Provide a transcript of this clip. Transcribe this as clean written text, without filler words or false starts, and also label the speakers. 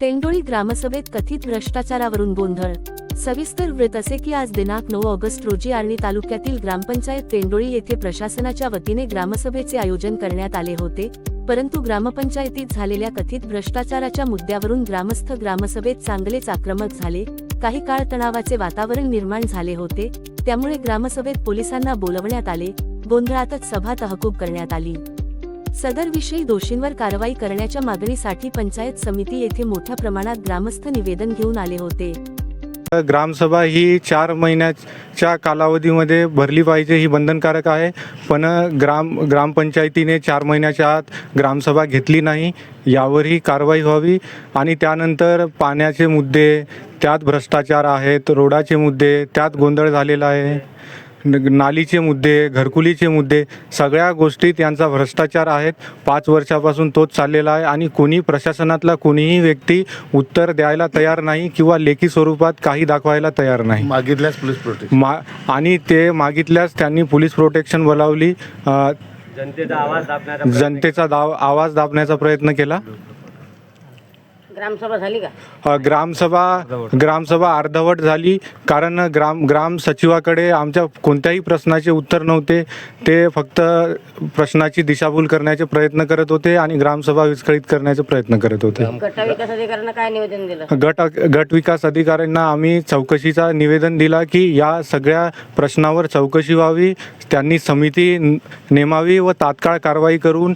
Speaker 1: टेंडोळी ग्रामसभेत कथित भ्रष्टाचारावरून गोंधळ। सविस्तर वृत्त असे की आज दिनांक 9 ऑगस्ट रोजी आर्णी तालुक्यातील ग्रामपंचायत टेंडोळी येथे प्रशासनाच्या वतीने ग्रामसभेचे आयोजन करण्यात आले होते, परंतु ग्रामपंचायतीत झालेल्या कथित भ्रष्टाचाराच्या मुद्द्यावरून ग्रामस्थ ग्रामसभेत चांगलेच आक्रमक झाले। काही काळ तणावाचे वातावरण निर्माण झाले होते, त्यामुळे ग्रामसभेत पोलिसांना बोलवण्यात आले। गोंधळातच सभा तहकूब करण्यात आली। सदर विषयी दोषींवर कारवाई करण्याच्या मागणीसाठी पंचायत समिती येथे मोठ्या प्रमाणात ग्रामस्थ निवेदन घेऊन आले होते।
Speaker 2: ग्रामसभा ही 4 महिन्याच्या कालावधीमध्ये भरली पाहिजे, ही बंधनकारक आहे। पण ग्रामपंचायतीने 4 महिन्याच्या आत ग्रामसभा घेतली नाही, यावरही कारवाई व्हावी। आणि त्यानंतर पाण्याचे मुद्दे, त्यात भ्रष्टाचार आहेत, रोडाचे मुद्दे, त्यात गोंधळ झालेला आहे, नालीचे मुद्दे, घरकुलीचे मुद्दे, सगळ्या गोष्टीत यांचा भ्रष्टाचार आहेत। 5 वर्षापासून तोच चाललेला आहे आणि कोणी प्रशासनातला कोणीही व्यक्ती उत्तर द्यायला तयार नाही किंवा लेखी स्वरूपात काही दाखवायला तयार नाही।
Speaker 3: मागितल्यास पोलीस प्रोटेक्शन
Speaker 2: आणि ते मागितल्यास त्यांनी पोलीस प्रोटेक्शन बोलावली, जनतेचा आवाज दाबण्याचा प्रयत्न केला।
Speaker 4: ग्रामसभा झाली का?
Speaker 2: ग्रामसभा अर्धवट झाली, कारण ग्राम सचिवाकडे आमच्या कोणत्याही प्रश्नाचे उत्तर नव्हते। ते फक्त प्रश्नाची दिशाभूल करण्याचे प्रयत्न करत होते आणि ग्रामसभा विस्कळीत करण्याचे प्रयत्न करत होते।
Speaker 4: गट विकास अधिकाऱ्यांना काय निवेदन दिलं?
Speaker 2: गट विकास अधिकाऱ्यांना आम्ही चौकशीचा निवेदन दिला की या सगळ्या प्रश्नावर चौकशी व्हावी, त्यांनी समिती नेमावी व तात्काळ कारवाई करून